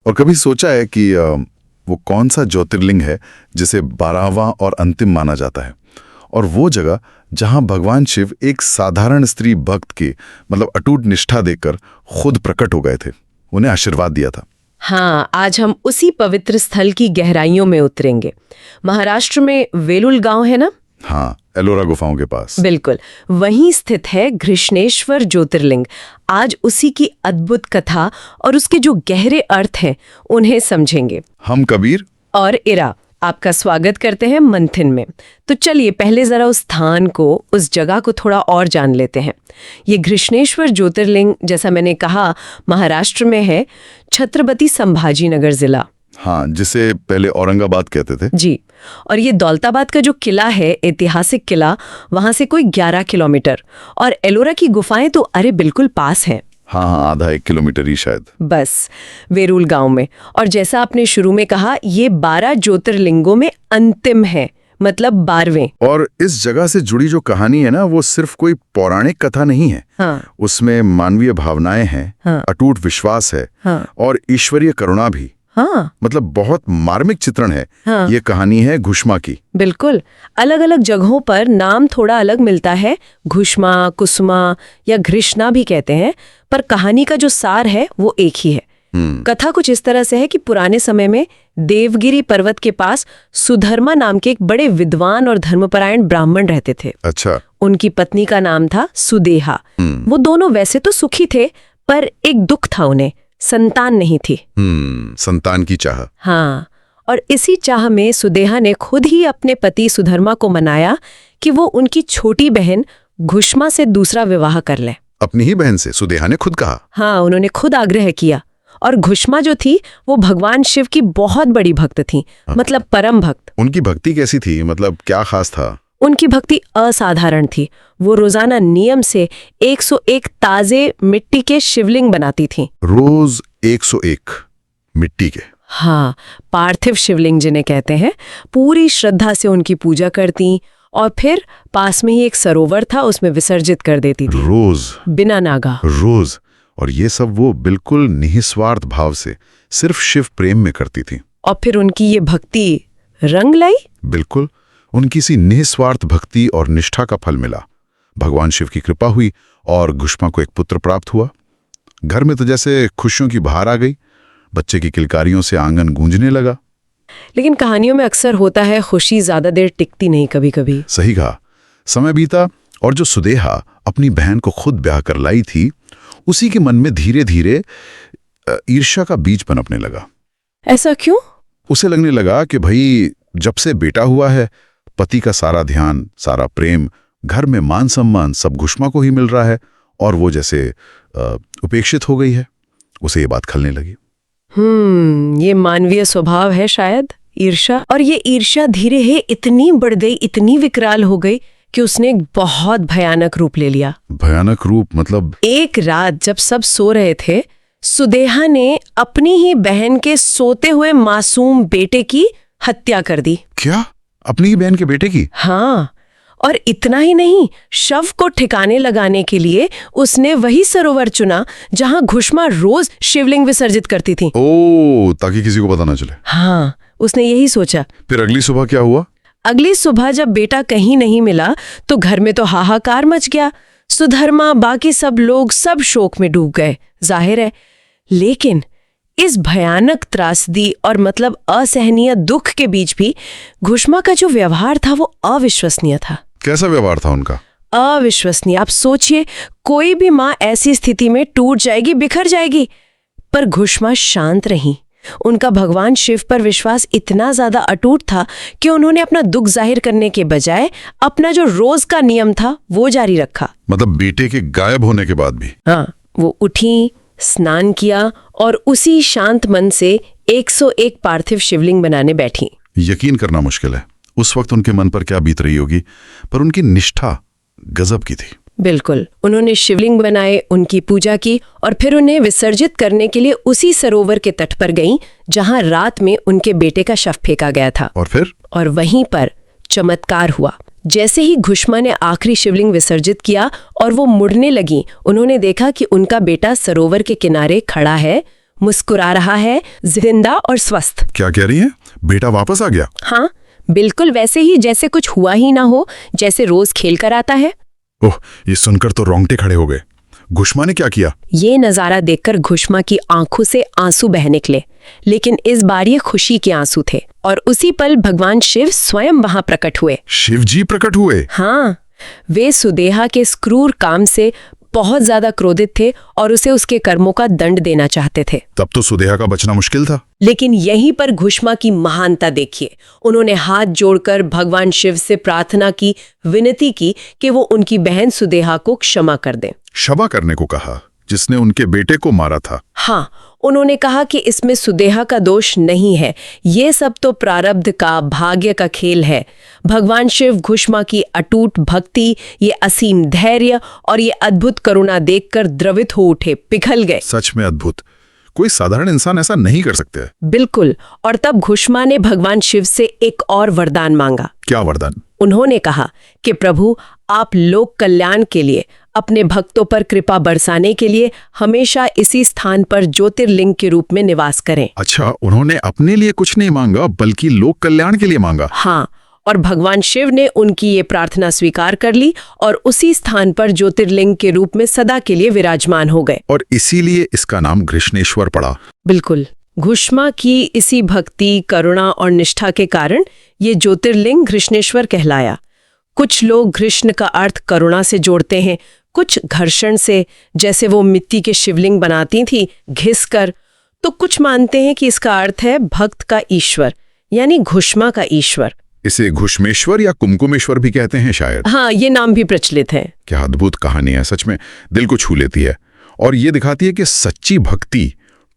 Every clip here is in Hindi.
और कभी सोचा है कि वो कौन सा ज्योतिर्लिंग है जिसे 12वां और अंतिम माना जाता है, और वो जगह जहां भगवान शिव एक साधारण स्त्री भक्त की अटूट निष्ठा देखकर खुद प्रकट हो गए थे, उन्हें आशीर्वाद दिया था। हाँ, आज हम उसी पवित्र स्थल की गहराइयों में उतरेंगे। महाराष्ट्र में वेलुल गांव है ना? हाँ, एलोरा गुफाओं के पास। बिल्कुल, वहीं स्थित है घृष्णेश्वर ज्योतिर्लिंग। आज उसी की अद्भुत कथा और उसके जो गहरे अर्थ हैं उन्हें समझेंगे। हम कबीर और इरा आपका स्वागत करते हैं मंथन में। तो चलिए पहले जरा उस स्थान को, उस जगह को थोड़ा और जान लेते हैं। ये घृष्णेश्वर ज्योतिर्लिंग, जैसा मैंने कहा, महाराष्ट्र में है, छत्रपति संभाजी नगर जिला। हाँ, जिसे पहले औरंगाबाद कहते थे। जी, और ये दौलताबाद का जो किला है, ऐतिहासिक किला, वहां से कोई 11 किलोमीटर, और एलोरा की गुफाएं तो अरे बिल्कुल पास हैं। हाँ, आधा 1 किलोमीटर ही शायद। बस वेरुल गांव में। और जैसा आपने शुरू में कहा, ये 12 ज्योतिर्लिंगों में अंतिम है, मतलब 12वें। और इस जगह से जुड़ी जो कहानी है ना, वो सिर्फ कोई पौराणिक कथा नहीं है। हाँ। उसमें मानवीय भावनाएं हैं। हाँ। अटूट विश्वास है। हाँ। और ईश्वरीय करुणा भी। हाँ। बहुत मार्मिक चित्रण है। हाँ। ये कहानी है घुष्मा की। बिल्कुल, अलग अलग जगहों पर नाम थोड़ा अलग मिलता है, घुष्मा, कुसुमा या घृष्णा भी कहते हैं, पर कहानी का जो सार है वो एक ही है। कथा कुछ इस तरह से है कि पुराने समय में देवगिरी पर्वत के पास सुधर्मा नाम के एक बड़े विद्वान और धर्मपरायण ब्राह्मण रहते थे। अच्छा। उनकी पत्नी का नाम था सुदेहा। वो दोनों वैसे तो सुखी थे, पर एक दुख था, उन्हें संतान नहीं थी। संतान की चाह। हाँ, और इसी चाह में सुदेहा ने खुद ही अपने पति सुधर्मा को मनाया कि वो उनकी छोटी बहन घुष्मा से दूसरा विवाह कर लें। अपनी ही बहन से सुदेहा ने खुद कहा? हाँ, उन्होंने खुद आग्रह किया। और घुष्मा जो थी वो भगवान शिव की बहुत बड़ी भक्त थी, मतलब परम भक्त। उनकी भक्ति कैसी थी? क्या खास था? उनकी भक्ति असाधारण थी। वो रोजाना नियम से 101 ताजे मिट्टी के शिवलिंग बनाती थी। रोज 101 मिट्टी के? हाँ, पार्थिव शिवलिंग जिन्हें कहते हैं। पूरी श्रद्धा से उनकी पूजा करती और फिर पास में ही एक सरोवर था, उसमें विसर्जित कर देती थी। रोज? बिना नागा। रोज? और ये सब वो बिल्कुल निस्वार्थ भाव से सिर्फ शिव प्रेम में करती थी। और फिर उनकी ये भक्ति रंग लाई? बिल्कुल, उनकी सी निस्वार्थ भक्ति और निष्ठा का फल मिला। भगवान शिव की कृपा हुई और घुष्मा को एक पुत्र प्राप्त हुआ। घर में तो जैसे खुशियों की बहार आ गई। बच्चे की किलकारियों से आंगन गूंजने लगा। लेकिन कहानियों में अक्सर होता है, खुशी ज्यादा देर टिकती नहीं कभी कभी। सही कहा। समय बीता और जो सुदेहा अपनी बहन को खुद ब्याह कर लाई थी, उसी के मन में धीरे धीरे ईर्ष्या का बीज पनपने लगा। ऐसा क्यों? उसे लगने लगा कि भाई, जब से बेटा हुआ है, पति का सारा ध्यान, सारा प्रेम, घर में मान सम्मान सब घुष्मा को ही मिल रहा है, और वो जैसे उपेक्षित हो गई है। उसे ये बात खलने लगी। ये मानवीय स्वभाव है शायद, ईर्ष्या। और ये ईर्ष्या धीरे ही इतनी बढ़ गई, इतनी विकराल हो गई कि उसने एक बहुत भयानक रूप ले लिया। भयानक रूप मतलब? एक रात जब सब सो रहे थे, सुदेहा ने अपनी ही बहन के सोते हुए मासूम बेटे की हत्या कर दी। क्या? अपनी ही बहन के बेटे की? हाँ, और इतना ही नहीं, शव को ठिकाने लगाने के लिए उसने वही सरोवर चुना जहां घुष्मा रोज शिवलिंग विसर्जित करती थी। ओह, ताकि किसी को पता ना चले। हाँ, उसने यही सोचा। फिर अगली सुबह क्या हुआ? अगली सुबह जब बेटा कहीं नहीं मिला तो घर में तो हाहाकार मच गया। सुधर्मा, बाकी सब लोग सब शोक में डूब गए, जाहिर है। लेकिन इस भयानक त्रासदी और असहनीय दुख के बीच भी घुष्मा का जो व्यवहार था वो अविश्वसनीय था। कैसा व्यवहार था उनका? अविश्वसनीय। आप सोचिए, कोई भी माँ ऐसी स्थिति में टूट जाएगी, बिखर जाएगी, पर घुष्मा शांत रही। उनका भगवान शिव पर विश्वास इतना ज्यादा अटूट था कि उन्होंने अपना दुख जाहिर करने के बजाय अपना जो रोज का नियम था वो जारी रखा। बेटे के गायब होने के बाद भी? हाँ, वो उठी, स्नान किया और उसी शांत मन से 101 पार्थिव शिवलिंग बनाने बैठी। यकीन करना मुश्किल है उस वक्त उनके मन पर क्या बीत रही होगी, पर उनकी निष्ठा गजब की थी। बिल्कुल, उन्होंने शिवलिंग बनाए, उनकी पूजा की और फिर उन्हें विसर्जित करने के लिए उसी सरोवर के तट पर गईं जहां रात में उनके बेटे का शव फेंका गया था। और फिर? और वहीं पर चमत्कार हुआ। जैसे ही घुष्मा ने आखिरी शिवलिंग विसर्जित किया और वो मुड़ने लगी, उन्होंने देखा कि उनका बेटा सरोवर के किनारे खड़ा है। मुस्कुरा रहा है, जिंदा और स्वस्थ। क्या कह रही है? बेटा वापस आ गया? हाँ, बिल्कुल वैसे ही जैसे कुछ हुआ ही ना हो, जैसे रोज खेल कर आता है। ओह, ये सुनकर तो रोंगटे खड़े हो गए। घुष्मा ने क्या किया? ये नजारा देखकर घुष्मा की आंखों से आंसू बह निकले, लेकिन इस बार ये खुशी के आंसू थे। और उसी पल भगवान शिव स्वयं वहां प्रकट हुए। शिव जी प्रकट हुए? हाँ, वे सुदेहा के इस क्रूर काम से बहुत ज्यादा क्रोधित थे और उसे उसके कर्मों का दंड देना चाहते थे। तब तो सुदेहा का बचना मुश्किल था। लेकिन यहीं पर घुष्मा की महानता देखिए। उन्होंने हाथ जोड़कर भगवान शिव से प्रार्थना की, विनती की कि वो उनकी बहन सुदेहा को क्षमा कर दें। क्षमा करने को कहा, जिसने उनके बेटे को मारा था। हाँ, उन्होंने कहा कि इसमें सुदेहा का दोष नहीं है, ये सब तो प्रारब्ध का, भाग्य का खेल है। भगवान शिव घुष्मा की अटूट भक्ति, ये असीम धैर्य और ये अद्भुत करुणा देखकर द्रवित हो उठे, पिघल गए। सच में अद्भुत। कोई साधारण इंसान ऐसा नहीं कर सकते। बिल्कुल। और तब घुष्मा ने भगवान शिव से एक और वरदान मांगा। क्या वरदान? उन्होंने कहा कि प्रभु, आप लोक कल्याण के लिए, अपने भक्तों पर कृपा बरसाने के लिए हमेशा इसी स्थान पर ज्योतिर्लिंग के रूप में निवास करें। अच्छा, उन्होंने अपने लिए कुछ नहीं मांगा, बल्कि लोक कल्याण के लिए मांगा। हाँ, और भगवान शिव ने उनकी ये प्रार्थना स्वीकार कर ली और उसी स्थान पर ज्योतिर्लिंग के रूप में सदा के लिए विराजमान हो गए। और इसीलिए इसका नाम घृष्णेश्वर पड़ा। बिल्कुल। घुष्मा की इसी भक्ति, करुणा और निष्ठा के कारण ये ज्योतिर्लिंग घृष्णेश्वर कहलाया। कुछ लोग घृष्ण का अर्थ करुणा से जोड़ते हैं, कुछ घर्षण से, जैसे वो मिट्टी के शिवलिंग बनाती थी घिस कर, तो कुछ मानते हैं कि इसका अर्थ है भक्त का ईश्वर, यानी घुष्मा का ईश्वर। इसे घुष्मेश्वर या कुमकुमेश्वर भी कहते हैं शायद। हाँ, ये नाम भी प्रचलित है। क्या अद्भुत कहानी है, सच में दिल को छू लेती है। और ये दिखाती है कि सच्ची भक्ति,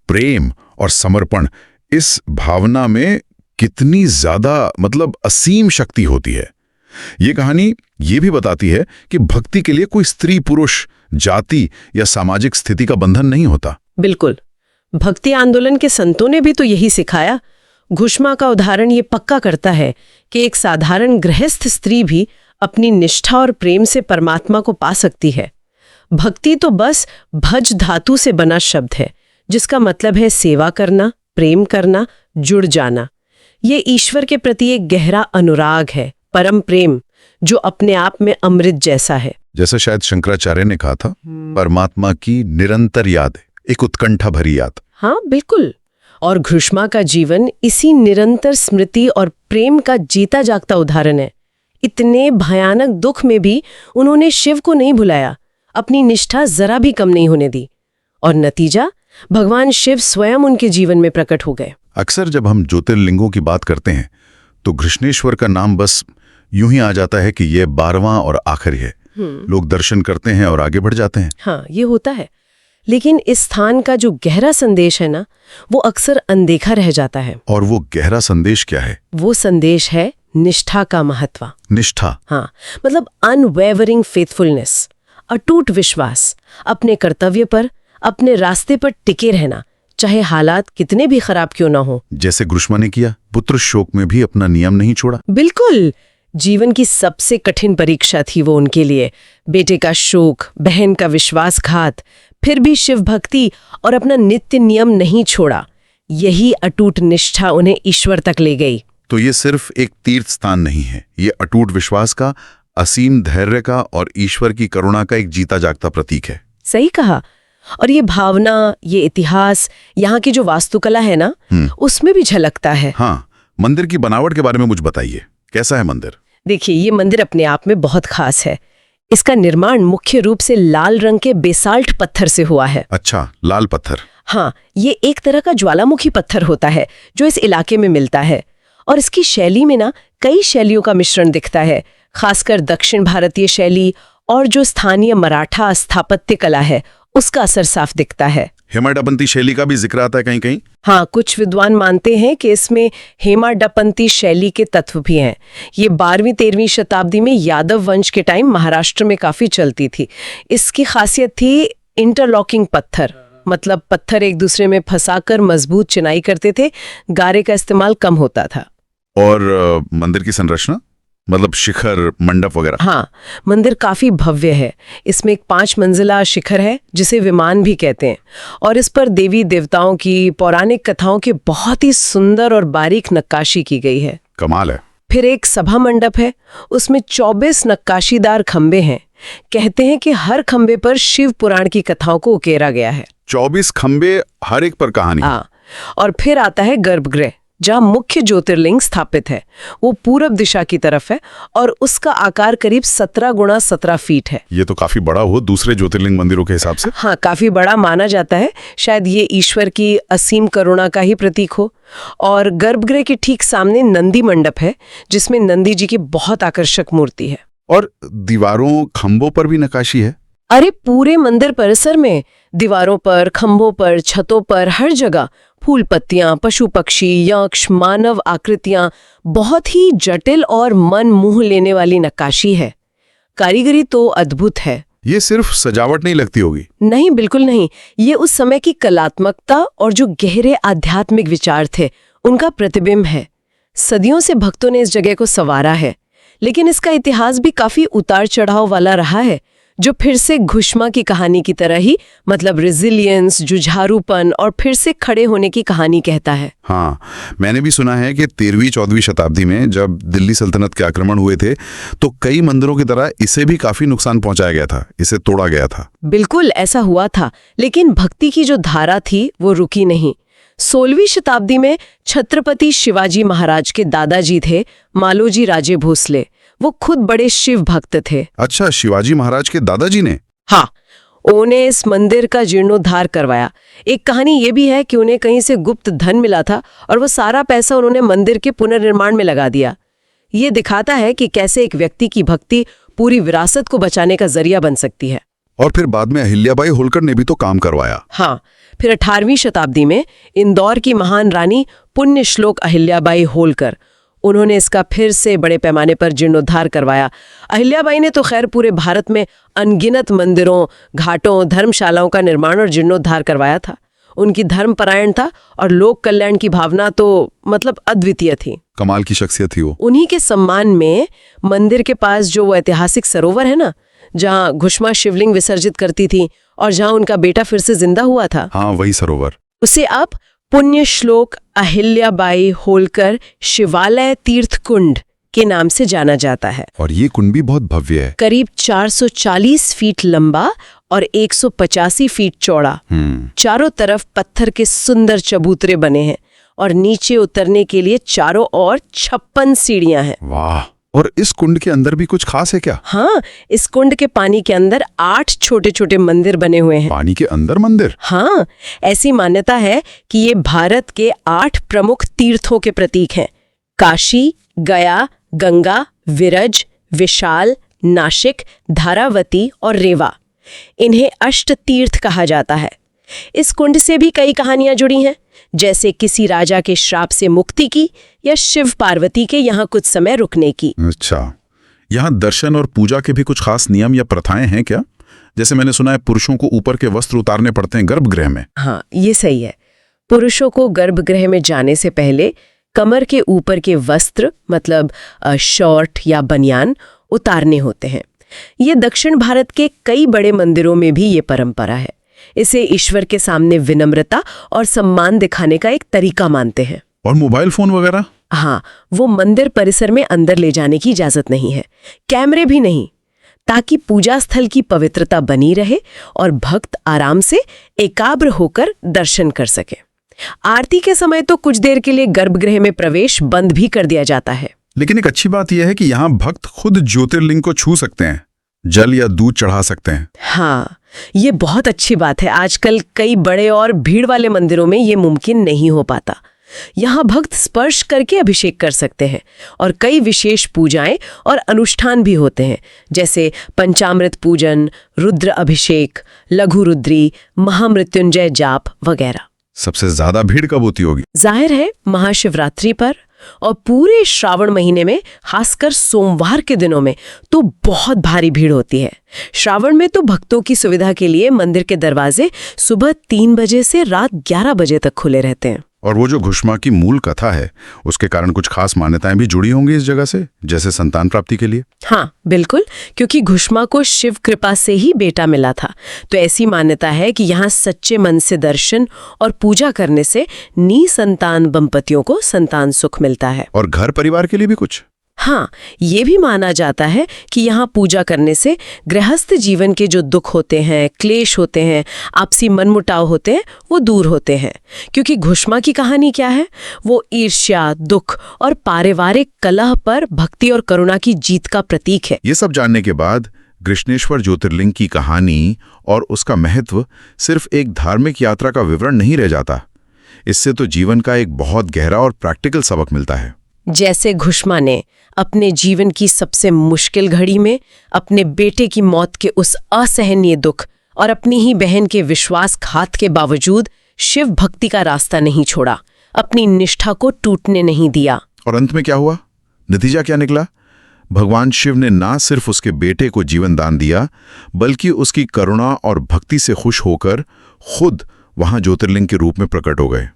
प्रेम और समर्पण, इस भावना में कितनी ज्यादा असीम शक्ति होती है। ये कहानी ये भी बताती है कि भक्ति के लिए कोई स्त्री पुरुष, जाति या सामाजिक स्थिति का बंधन नहीं होता। बिल्कुल। भक्ति आंदोलन के संतों ने भी तो यही सिखाया। घुष्मा का उदाहरण ये पक्का करता है कि एक साधारण गृहस्थ स्त्री भी अपनी निष्ठा और प्रेम से परमात्मा को पा सकती है। भक्ति तो बस भज धातु से बना शब्द है, जिसका मतलब है सेवा करना, प्रेम करना, जुड़ जाना। ये ईश्वर के प्रति एक गहरा अनुराग है, परम प्रेम, जो अपने आप में अमृत जैसा है। जैसे शायद शंकराचार्य ने कहा था, परमात्मा की निरंतर याद, एक उत्कंठा भरी याद। हाँ, बिल्कुल। और घुष्मा का जीवन इसी निरंतर स्मृति और प्रेम का जीता जागता उदाहरण है। इतने भयानक दुख में भी उन्होंने शिव को नहीं भुलाया, अपनी निष्ठा जरा भी कम नहीं होने दी, और नतीजा, भगवान शिव स्वयं उनके जीवन में प्रकट हो गए। अक्सर जब हम ज्योतिर्लिंगों की बात करते हैं तो घृष्णेश्वर का नाम बस यूं ही आ जाता है कि यह 12वां और आखिरी है। लोग दर्शन करते हैं और आगे बढ़ जाते हैं। हाँ, ये होता है। लेकिन इस स्थान का जो गहरा संदेश है ना, वो अक्सर अनदेखा रह जाता है। और वो गहरा संदेश क्या है? वो संदेश है निष्ठा का महत्व। निष्ठा? हाँ, मतलब अनवेवरिंग फेथफुलनेस, अटूट विश्वास, अपने कर्तव्य पर, अपने रास्ते पर टिके रहना, चाहे हालात कितने भी खराब क्यों ना हो। जैसे घुष्मा ने किया, पुत्र शोक में भी अपना नियम नहीं छोड़ा। बिल्कुल। जीवन की सबसे कठिन परीक्षा थी वो उनके लिए। बेटे का शोक, बहन का विश्वासघात, फिर भी शिव भक्ति और अपना नित्य नियम नहीं छोड़ा। यही अटूट निष्ठा उन्हें ईश्वर तक ले गई। तो ये सिर्फ एक तीर्थ स्थान नहीं है, ये अटूट विश्वास का, असीम धैर्य का और ईश्वर की करुणा का एक जीता जागता प्रतीक है। सही कहा। और ये भावना, ये इतिहास, यहाँ की जो वास्तुकला है ना, उसमें भी झलकता है। हाँ, मंदिर की बनावट के बारे में मुझे बताइए, कैसा है मंदिर? देखिए, ये मंदिर अपने आप में बहुत खास है। इसका निर्माण मुख्य रूप से लाल रंग के बेसाल्ट पत्थर से हुआ है। अच्छा, लाल पत्थर। हाँ, ये एक तरह का ज्वालामुखी पत्थर होता है जो इस इलाके में मिलता है। और इसकी शैली में ना कई शैलियों का मिश्रण दिखता है, खासकर दक्षिण भारतीय शैली और जो स्थानीय मराठा स्थापत्य कला है उसका असर साफ दिखता है। हेमाडपंती शैली का भी जिक्र आता है कहीं कहीं। हाँ, कुछ विद्वान मानते हैं कि इसमें हेमाडपंती शैली के तत्व भी हैं। ये 12वीं-13वीं शताब्दी में यादव वंश के टाइम महाराष्ट्र में काफी चलती थी। इसकी खासियत थी इंटरलॉकिंग पत्थर, मतलब पत्थर एक दूसरे में फंसाकर मजबूत चिनाई करते थे, गारे का इस्तेमाल कम होता था। और मंदिर की संरचना? मतलब शिखर, मंडप वगैरह? हाँ, मंदिर काफी भव्य है। इसमें एक 5 मंजिला शिखर है जिसे विमान भी कहते हैं, और इस पर देवी देवताओं की पौराणिक कथाओं की बहुत ही सुंदर और बारीक नक्काशी की गई है। कमाल है। फिर एक सभा मंडप है, उसमें 24 नक्काशीदार खंबे हैं। कहते हैं कि हर खंबे पर शिव पुराण की कथाओं को उकेरा गया है। 24 खंबे, हर एक पर कहानी। हाँ, और फिर आता है गर्भगृह, जहाँ मुख्य ज्योतिर्लिंग स्थापित है। वो पूरब दिशा की तरफ है और उसका आकार करीब 17 गुणा 17 फीट है। ये तो काफी बड़ा हो दूसरे ज्योतिर्लिंग मंदिरों के हिसाब से। हाँ, काफी बड़ा माना जाता है। शायद ये ईश्वर की असीम करुणा का ही प्रतीक हो। और गर्भगृह के ठीक सामने नंदी मंडप है, जिसमें नंदी जी की बहुत आकर्षक मूर्ति है। और दीवारों, खंभों पर भी नक्काशी है? अरे पूरे मंदिर परिसर में, दीवारों पर, खंभों पर, छतों पर, हर जगह फूल पत्तियां, पशु पक्षी, यक्ष, मानव आकृतियां, बहुत ही जटिल और मन मोह लेने वाली नक्काशी है। कारीगरी तो अद्भुत है। ये सिर्फ सजावट नहीं लगती होगी? नहीं, बिल्कुल नहीं। ये उस समय की कलात्मकता और जो गहरे आध्यात्मिक विचार थे, उनका प्रतिबिंब है। सदियों से भक्तों ने इस जगह को संवारा है, लेकिन इसका इतिहास भी काफी उतार चढ़ाव वाला रहा है, जो फिर से घुश्मा की कहानी की तरह ही, मतलब रेजिलियंस, जुझारूपन और फिर से खड़े होने की कहानी कहता है। हाँ, मैंने भी सुना है कि 13वीं-14वीं शताब्दी में जब दिल्ली सल्तनत के आक्रमण हुए थे, तो कई मंदिरों की तरह इसे भी काफी नुकसान पहुंचाया गया था, इसे तोड़ा गया था। बिल्कुल ऐसा हुआ था, लेकिन भक्ति की जो धारा थी वो रुकी नहीं। 16वीं शताब्दी में छत्रपति शिवाजी महाराज के दादाजी थे मालोजी राजे भोसले। वो खुद बड़े शिव भक्त थे। अच्छा, शिवाजी महाराज के दादाजी ने? हाँ, उन्हें इस मंदिर का जीर्णोद्धार करवाया। एक कहानी ये भी है कि उन्हें कहीं से गुप्त धन मिला था और वो सारा पैसा उन्होंने मंदिर के पुनर्निर्माण में लगा दिया। ये दिखाता है कि कैसे एक व्यक्ति की भक्ति पूरी विरासत को बचाने का जरिया बन सकती है। और फिर बाद में अहिल्याबाई होलकर ने भी तो काम करवाया। हाँ, फिर 18वीं शताब्दी में इंदौर की महान रानी पुण्य श्लोक अहिल्याबाई होलकर, उन्होंने इसका फिर से बड़े पैमाने पर जीर्णोद्धार करवाया। अहिल्याबाई ने तो खैर पूरे भारत में अनगिनत मंदिरों, घाटों, धर्मशालाओं का निर्माण और जीर्णोद्धार करवाया था। उनकी धर्मपरायण था और लोक कल्याण की भावना तो मतलब अद्वितीय थी। कमाल की शख्सियत थी वो। उन्हीं के सम्मान में मंदिर के पास जो वो ऐतिहासिक सरोवर है ना, जहाँ घुश्मा शिवलिंग विसर्जित करती थी और जहाँ उनका बेटा फिर से जिंदा हुआ था, हाँ वही सरोवर, उसे अब पुण्य श्लोक अहिल्याबाई होलकर शिवालय तीर्थ कुंड के नाम से जाना जाता है। और ये कुंड भी बहुत भव्य है, करीब 440 फीट लंबा और 185 फीट चौड़ा। चारों तरफ पत्थर के सुंदर चबूतरे बने हैं और नीचे उतरने के लिए चारों ओर 56 सीढ़ियां हैं। वाह! और इस कुंड के अंदर भी कुछ खास है क्या? हाँ, इस कुंड के पानी के अंदर 8 छोटे-छोटे मंदिर बने हुए हैं। पानी के अंदर मंदिर? हाँ, ऐसी मान्यता है कि ये भारत के 8 प्रमुख तीर्थों के प्रतीक हैं: काशी, गया, गंगा, विरज, विशाल, नासिक, धारावती और रेवा। इन्हें अष्ट तीर्थ कहा जाता है। इस कुंड से भी कई कहानियां जुड़ी हैं, जैसे किसी राजा के श्राप से मुक्ति की या शिव पार्वती के यहाँ कुछ समय रुकने की। अच्छा, यहाँ दर्शन और पूजा के भी कुछ खास नियम या प्रथाएं हैं क्या? जैसे मैंने सुना है पुरुषों को ऊपर के वस्त्र उतारने पड़ते हैं गर्भगृह में। हाँ, ये सही है। पुरुषों को गर्भगृह में जाने से पहले कमर के ऊपर के वस्त्र, मतलब शॉर्ट या बनियान, उतारने होते हैं। ये दक्षिण भारत के कई बड़े मंदिरों में भी ये परंपरा है। इसे ईश्वर के सामने विनम्रता और सम्मान दिखाने का एक तरीका मानते हैं। और मोबाइल फोन वगैरह? हाँ, वो मंदिर परिसर में अंदर ले जाने की इजाजत नहीं है, कैमरे भी नहीं, ताकि पूजा स्थल की पवित्रता बनी रहे और भक्त आराम से एकाग्र होकर दर्शन कर सके। आरती के समय तो कुछ देर के लिए गर्भगृह में प्रवेश बंद भी कर दिया जाता है। लेकिन एक अच्छी बात यह है कि यहाँ भक्त खुद ज्योतिर्लिंग को छू सकते हैं, जल या दूध चढ़ा सकते हैं। हाँ, ये बहुत अच्छी बात है। आजकल कई बड़े और भीड़ वाले मंदिरों में ये मुमकिन नहीं हो पाता। यहाँ भक्त स्पर्श करके अभिषेक कर सकते हैं और कई विशेष पूजाएं और अनुष्ठान भी होते हैं, जैसे पंचामृत पूजन, रुद्र अभिषेक, लघु रुद्री, महामृत्युंजय जाप वगैरह। सबसे ज्यादा भीड़ कब होती होगी? जाहिर है महाशिवरात्रि पर, और पूरे श्रावण महीने में, खासकर सोमवार के दिनों में तो बहुत भारी भीड़ होती है। श्रावण में तो भक्तों की सुविधा के लिए मंदिर के दरवाजे सुबह 3 बजे से रात 11 बजे तक खुले रहते हैं। और वो जो घुश्मा की मूल कथा है, उसके कारण कुछ खास मान्यताएं भी जुड़ी होंगी इस जगह से, जैसे संतान प्राप्ति के लिए। हाँ बिल्कुल, क्योंकि घुश्मा को शिव कृपा से ही बेटा मिला था। तो ऐसी मान्यता है कि यहाँ सच्चे मन से दर्शन और पूजा करने से निसंतान दंपतियों को संतान सुख मिलता है। और घर परिवार के लिए भी कुछ? हाँ, ये भी माना जाता है कि यहाँ पूजा करने से गृहस्थ जीवन के जो दुख होते हैं, क्लेश होते हैं, आपसी मनमुटाव होते हैं, वो दूर होते हैं। क्योंकि घुश्मा की कहानी क्या है? वो ईर्ष्या, दुख और पारिवारिक कलह पर भक्ति और करुणा की जीत का प्रतीक है। ये सब जानने के बाद कृष्णेश्वर ज्योतिर्लिंग की कहानी और उसका महत्व सिर्फ एक धार्मिक यात्रा का विवरण नहीं रह जाता। इससे तो जीवन का एक बहुत गहरा और प्रैक्टिकल सबक मिलता है। जैसे घुश्मा ने अपने जीवन की सबसे मुश्किल घड़ी में अपने बेटे की मौत के उस असहनीय दुख और अपनी ही बहन के विश्वासघात के बावजूद शिव भक्ति का रास्ता नहीं छोड़ा, अपनी निष्ठा को टूटने नहीं दिया। और अंत में क्या हुआ? नतीजा क्या निकला? भगवान शिव ने ना सिर्फ उसके बेटे को जीवन दान दिया, बल्कि उसकी करुणा और भक्ति से खुश होकर खुद वहां ज्योतिर्लिंग के रूप में प्रकट हो गए।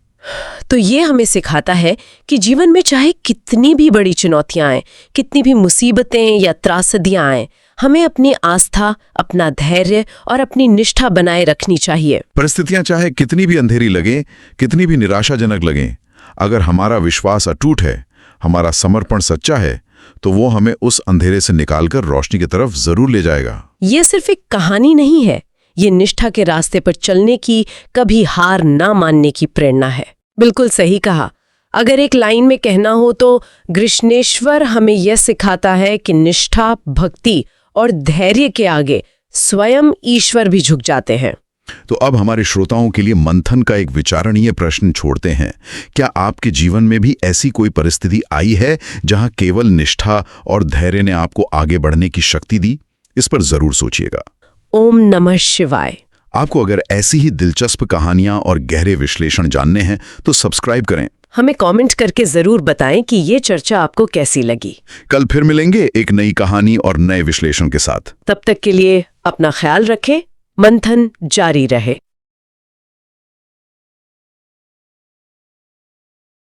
तो ये हमें सिखाता है कि जीवन में चाहे कितनी भी बड़ी चुनौतियां आएं, कितनी भी मुसीबतें या त्रासदियां आएं, हमें अपनी आस्था, अपना धैर्य और अपनी निष्ठा बनाए रखनी चाहिए। परिस्थितियां चाहे कितनी भी अंधेरी लगें, कितनी भी निराशाजनक लगें, अगर हमारा विश्वास अटूट है, हमारा समर्पण सच्चा है, तो वो हमें उस अंधेरे से निकालकर रोशनी की तरफ जरूर ले जाएगा। ये सिर्फ एक कहानी नहीं है, ये निष्ठा के रास्ते पर चलने की, कभी हार ना मानने की प्रेरणा है। बिल्कुल सही कहा। अगर एक लाइन में कहना हो तो कृष्णेश्वर हमें यह सिखाता है कि निष्ठा, भक्ति और धैर्य के आगे स्वयं ईश्वर भी झुक जाते हैं। तो अब हमारे श्रोताओं के लिए मंथन का एक विचारणीय प्रश्न छोड़ते हैं। क्या आपके जीवन में भी ऐसी कोई परिस्थिति आई है जहां केवल निष्ठा और धैर्य ने आपको आगे बढ़ने की शक्ति दी? इस पर जरूर सोचिएगा। ओम नमः शिवाय। आपको अगर ऐसी ही दिलचस्प कहानियां और गहरे विश्लेषण जानने हैं तो सब्सक्राइब करें। हमें कमेंट करके जरूर बताएं कि ये चर्चा आपको कैसी लगी। कल फिर मिलेंगे एक नई कहानी और नए विश्लेषण के साथ। तब तक के लिए अपना ख्याल रखें, मंथन जारी रहे।